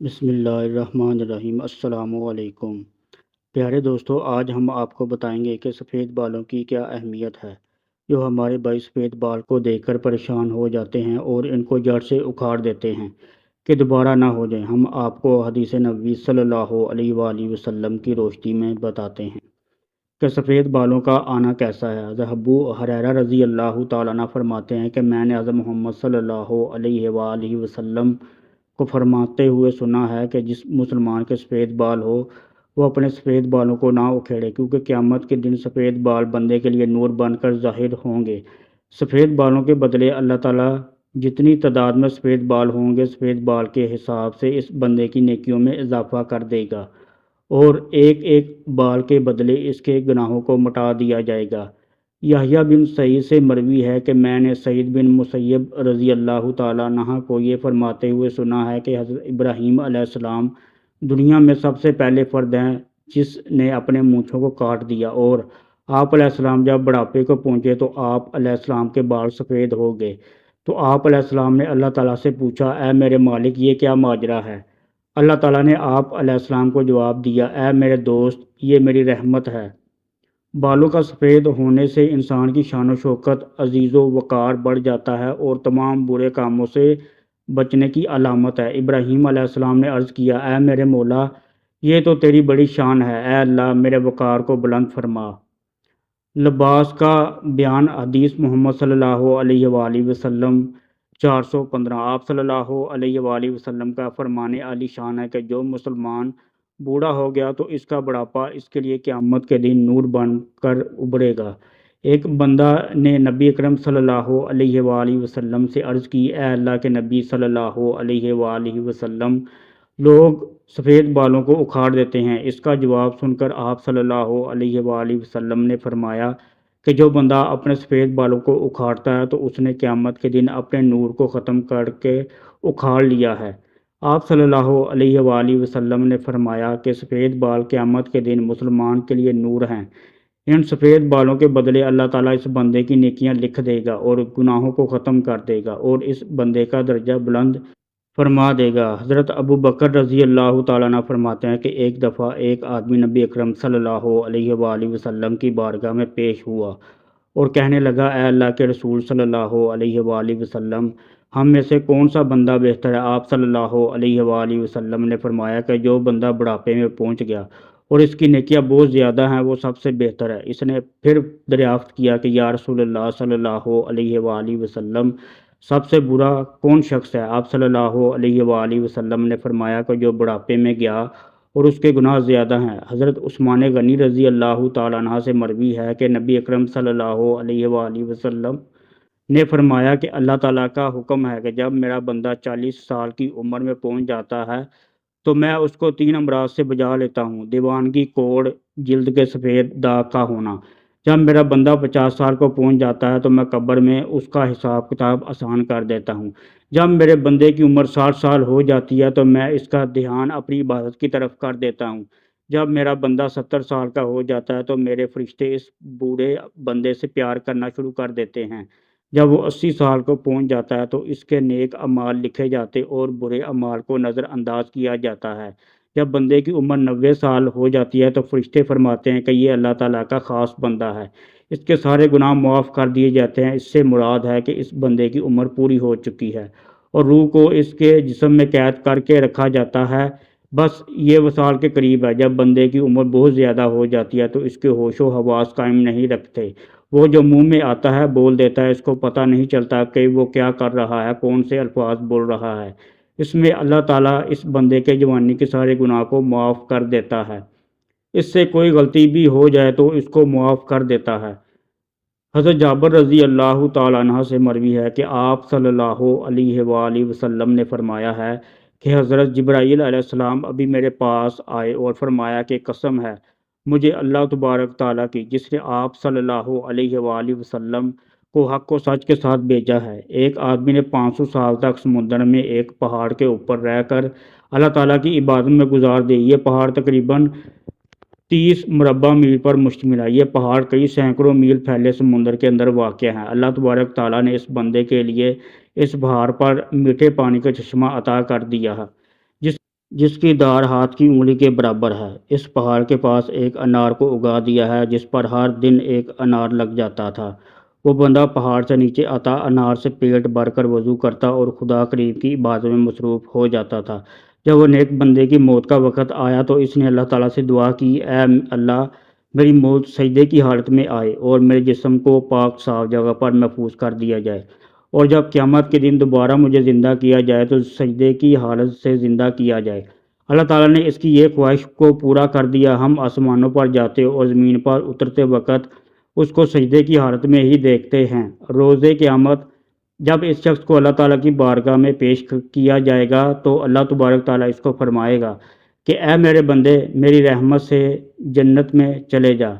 بسم اللہ الرحمن الرحیم۔ السلام علیکم پیارے دوستو، آج ہم آپ کو بتائیں گے کہ سفید بالوں کی کیا اہمیت ہے۔ جو ہمارے بھائی سفید بال کو دیکھ کر پریشان ہو جاتے ہیں اور ان کو جڑ سے اکھاڑ دیتے ہیں کہ دوبارہ نہ ہو جائیں، ہم آپ کو حدیث نبوی صلی اللہ علیہ وآلہ وسلم کی روشنی میں بتاتے ہیں کہ سفید بالوں کا آنا کیسا ہے۔ حضرت ابو ہریرہ رضی اللہ تعالیٰ عنہ فرماتے ہیں کہ میں نے حضرت محمد صلی اللہ علیہ وآلہ وسلم کو فرماتے ہوئے سنا ہے کہ جس مسلمان کے سفید بال ہو وہ اپنے سفید بالوں کو نہ اکھیڑے، کیونکہ قیامت کے دن سفید بال بندے کے لیے نور بن کر ظاہر ہوں گے۔ سفید بالوں کے بدلے اللہ تعالیٰ جتنی تعداد میں سفید بال ہوں گے، سفید بال کے حساب سے اس بندے کی نیکیوں میں اضافہ کر دے گا، اور ایک ایک بال کے بدلے اس کے گناہوں کو مٹا دیا جائے گا۔ یحییٰ بن سعید سے مروی ہے کہ میں نے سعید بن مسیب رضی اللہ تعالیٰ عنہ کو یہ فرماتے ہوئے سنا ہے کہ حضرت ابراہیم علیہ السلام دنیا میں سب سے پہلے فرد ہیں جس نے اپنے مونچھوں کو کاٹ دیا، اور آپ علیہ السلام جب بڑھاپے کو پہنچے تو آپ علیہ السلام کے بال سفید ہو گئے۔ تو آپ علیہ السلام نے اللہ تعالیٰ سے پوچھا، اے میرے مالک، یہ کیا ماجرا ہے؟ اللہ تعالیٰ نے آپ علیہ السلام کو جواب دیا، اے میرے دوست، یہ میری رحمت ہے۔ بالوں کا سفید ہونے سے انسان کی شان و شوکت، عزیز و وقار بڑھ جاتا ہے اور تمام برے کاموں سے بچنے کی علامت ہے۔ ابراہیم علیہ السلام نے عرض کیا، اے میرے مولا، یہ تو تیری بڑی شان ہے، اے اللہ میرے وقار کو بلند فرما۔ لباس کا بیان۔ حدیث محمد صلی اللہ علیہ وآلہ وسلم 415۔ آپ صلی اللہ علیہ وآلہ وسلم کا فرمان عالی شان ہے کہ جو مسلمان بوڑھا ہو گیا تو اس کا بڑھاپا اس کے لیے قیامت کے دن نور بن کر ابھرے گا۔ ایک بندہ نے نبی اکرم صلی اللہ علیہ وآلہ وسلم سے عرض کی، اے اللہ کے نبی صلی اللہ علیہ وآلہ وسلم، لوگ سفید بالوں کو اکھاڑ دیتے ہیں۔ اس کا جواب سن کر آپ صلی اللہ علیہ وآلہ وسلم نے فرمایا کہ جو بندہ اپنے سفید بالوں کو اکھاڑتا ہے تو اس نے قیامت کے دن اپنے نور کو ختم کر کے اکھاڑ لیا ہے۔ آپ صلی اللہ علیہ وآلہ وسلم نے فرمایا کہ سفید بال قیامت کے دن مسلمان کے لیے نور ہیں۔ ان سفید بالوں کے بدلے اللہ تعالیٰ اس بندے کی نیکیاں لکھ دے گا اور گناہوں کو ختم کر دے گا اور اس بندے کا درجہ بلند فرما دے گا۔ حضرت ابو بکر رضی اللہ تعالیٰ عنہ فرماتے ہیں کہ ایک دفعہ ایک آدمی نبی اکرم صلی اللہ علیہ وآلہ وسلم کی بارگاہ میں پیش ہوا اور کہنے لگا، اے اللہ کے رسول صلی اللہ علیہ وآلہ وسلم، ہم میں سے کون سا بندہ بہتر ہے؟ آپ صلی اللہ علیہ وآلہ وسلم نے فرمایا کہ جو بندہ بڑھاپے میں پہنچ گیا اور اس کی نیکیاں بہت زیادہ ہیں وہ سب سے بہتر ہے۔ اس نے پھر دریافت کیا کہ یا رسول اللہ صلی اللہ علیہ وآلہ وسلم، سب سے برا کون شخص ہے؟ آپ صلی اللہ علیہ وآلہ وسلم نے فرمایا کہ جو بڑھاپے میں گیا اور اس کے گناہ زیادہ ہیں۔ حضرت عثمان غنی رضی اللہ تعالیٰ عنہ سے مروی ہے کہ نبی اکرم صلی اللہ علیہ وآلہ وسلم نے فرمایا کہ اللہ تعالیٰ کا حکم ہے کہ جب میرا بندہ 40 سال کی عمر میں پہنچ جاتا ہے تو میں اس کو 3 امراض سے بجا لیتا ہوں: دیوانگی، کوڑ، جلد کے سفید داغ کا ہونا۔ جب میرا بندہ 50 سال کو پہنچ جاتا ہے تو میں قبر میں اس کا حساب کتاب آسان کر دیتا ہوں۔ جب میرے بندے کی عمر 60 سال ہو جاتی ہے تو میں اس کا دھیان اپنی عبادت کی طرف کر دیتا ہوں۔ جب میرا بندہ 70 سال کا ہو جاتا ہے تو میرے فرشتے اس بوڑھے بندے سے پیار کرنا شروع کر دیتے ہیں۔ جب وہ 80 سال کو پہنچ جاتا ہے تو اس کے نیک اعمال لکھے جاتے اور برے اعمال کو نظر انداز کیا جاتا ہے۔ جب بندے کی عمر 90 سال ہو جاتی ہے تو فرشتے فرماتے ہیں کہ یہ اللہ تعالیٰ کا خاص بندہ ہے، اس کے سارے گناہ معاف کر دیے جاتے ہیں۔ اس سے مراد ہے کہ اس بندے کی عمر پوری ہو چکی ہے اور روح کو اس کے جسم میں قید کر کے رکھا جاتا ہے۔ بس یہ وصال کے قریب ہے۔ جب بندے کی عمر بہت زیادہ ہو جاتی ہے تو اس کے ہوش و حواس قائم نہیں رکھتے، وہ جو منہ میں آتا ہے بول دیتا ہے، اس کو پتہ نہیں چلتا کہ وہ کیا کر رہا ہے، کون سے الفاظ بول رہا ہے۔ اس میں اللہ تعالیٰ اس بندے کے جوانی کے سارے گناہ کو معاف کر دیتا ہے۔ اس سے کوئی غلطی بھی ہو جائے تو اس کو معاف کر دیتا ہے۔ حضرت جابر رضی اللہ تعالیٰ عنہ سے مروی ہے کہ آپ صلی اللہ علیہ وآلہ وسلم نے فرمایا ہے کہ حضرت جبرائیل علیہ السلام ابھی میرے پاس آئے اور فرمایا کہ قسم ہے مجھے اللہ تبارک تعالیٰ کی، جس نے آپ صلی اللہ علیہ وآلہ وسلم کو حق و سچ کے ساتھ بھیجا ہے، ایک آدمی نے 500 سال تک سمندر میں ایک پہاڑ کے اوپر رہ کر اللہ تعالیٰ کی عبادت میں گزار دی۔ یہ پہاڑ تقریباً 30 مربع میل پر مشتمل ہے۔ یہ پہاڑ کئی سینکڑوں میل پھیلے سمندر کے اندر واقع ہے۔ اللہ تبارک تعالیٰ نے اس بندے کے لیے اس پہاڑ پر میٹھے پانی کا چشمہ عطا کر دیا ہے، جس کی دار ہاتھ کی انگلی کے برابر ہے۔ اس پہاڑ کے پاس ایک انار کو اگا دیا ہے جس پر ہر دن ایک انار لگ جاتا تھا۔ وہ بندہ پہاڑ سے نیچے آتا، انار سے پیٹ بھر کر وضو کرتا اور خدا کریم کی عبادت میں مصروف ہو جاتا تھا۔ جب وہ نیک بندے کی موت کا وقت آیا تو اس نے اللہ تعالیٰ سے دعا کی، اے اللہ، میری موت سجدے کی حالت میں آئے اور میرے جسم کو پاک صاف جگہ پر محفوظ کر دیا جائے، اور جب قیامت کے دن دوبارہ مجھے زندہ کیا جائے تو سجدے کی حالت سے زندہ کیا جائے۔ اللہ تعالیٰ نے اس کی یہ خواہش کو پورا کر دیا۔ ہم آسمانوں پر جاتے اور زمین پر اترتے وقت اس کو سجدے کی حالت میں ہی دیکھتے ہیں۔ روز قیامت جب اس شخص کو اللہ تعالیٰ کی بارگاہ میں پیش کیا جائے گا تو اللہ تبارک تعالیٰ اس کو فرمائے گا کہ اے میرے بندے، میری رحمت سے جنت میں چلے جا۔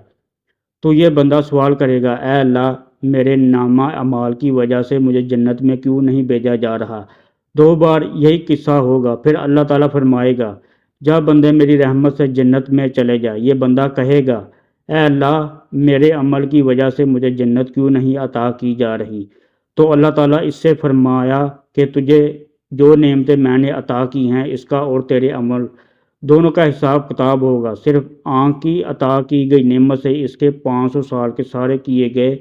تو یہ بندہ سوال کرے گا، اے اللہ، میرے نامہ اعمال کی وجہ سے مجھے جنت میں کیوں نہیں بھیجا جا رہا؟ 2 بار یہی قصہ ہوگا۔ پھر اللہ تعالیٰ فرمائے گا، جا بندے، میری رحمت سے جنت میں چلے جا۔ یہ بندہ کہے گا، اے اللہ، میرے عمل کی وجہ سے مجھے جنت کیوں نہیں عطا کی جا رہی؟ تو اللہ تعالیٰ اس سے فرمایا کہ تجھے جو نعمتیں میں نے عطا کی ہیں، اس کا اور تیرے عمل دونوں کا حساب کتاب ہوگا۔ صرف آنکھ کی عطا کی گئی نعمت سے اس کے 500 سال کے سارے کیے گئے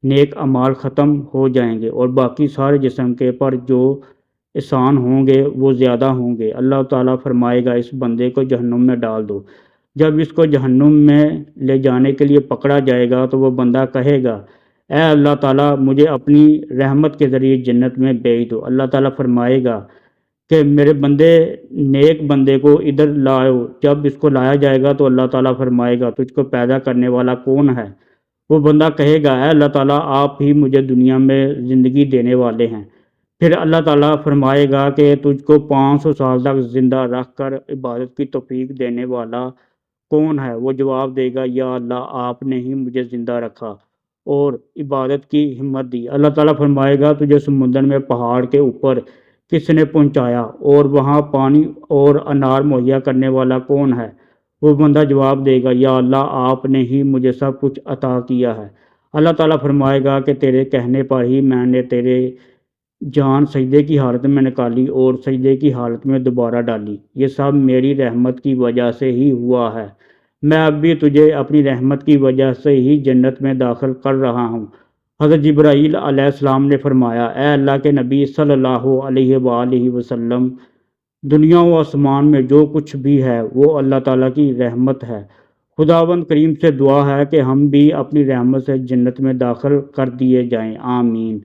نیک اعمال ختم ہو جائیں گے، اور باقی سارے جسم کے پر جو احسان ہوں گے وہ زیادہ ہوں گے۔ اللہ تعالیٰ فرمائے گا، اس بندے کو جہنم میں ڈال دو۔ جب اس کو جہنم میں لے جانے کے لیے پکڑا جائے گا تو وہ بندہ کہے گا، اے اللہ تعالیٰ، مجھے اپنی رحمت کے ذریعے جنت میں بھیج دو۔ اللہ تعالیٰ فرمائے گا کہ میرے بندے، نیک بندے کو ادھر لاؤ۔ جب اس کو لایا جائے گا تو اللہ تعالیٰ فرمائے گا، تجھ کو پیدا کرنے والا کون ہے؟ وہ بندہ کہے گا، اے اللہ تعالیٰ، آپ ہی مجھے دنیا میں زندگی دینے والے ہیں۔ پھر اللہ تعالیٰ فرمائے گا کہ تجھ کو 500 سال تک زندہ رکھ کر عبادت کی توفیق دینے والا کون ہے؟ وہ جواب دے گا، یا اللہ، آپ نے ہی مجھے زندہ رکھا اور عبادت کی ہمت دی۔ اللہ تعالیٰ فرمائے گا، تجھے سمندر میں پہاڑ کے اوپر کس نے پہنچایا اور وہاں پانی اور انار مہیا کرنے والا کون ہے؟ وہ بندہ جواب دے گا، یا اللہ، آپ نے ہی مجھے سب کچھ عطا کیا ہے۔ اللہ تعالیٰ فرمائے گا کہ تیرے کہنے پر ہی میں نے تیرے جان سجدے کی حالت میں نکالی اور سجدے کی حالت میں دوبارہ ڈالی۔ یہ سب میری رحمت کی وجہ سے ہی ہوا ہے۔ میں اب بھی تجھے اپنی رحمت کی وجہ سے ہی جنت میں داخل کر رہا ہوں۔ حضرت جبرائیل علیہ السلام نے فرمایا، اے اللہ کے نبی صلی اللہ علیہ وآلہ وسلم، دنیا و آسمان میں جو کچھ بھی ہے وہ اللہ تعالیٰ کی رحمت ہے۔ خداوند کریم سے دعا ہے کہ ہم بھی اپنی رحمت سے جنت میں داخل کر دیے جائیں، آمین۔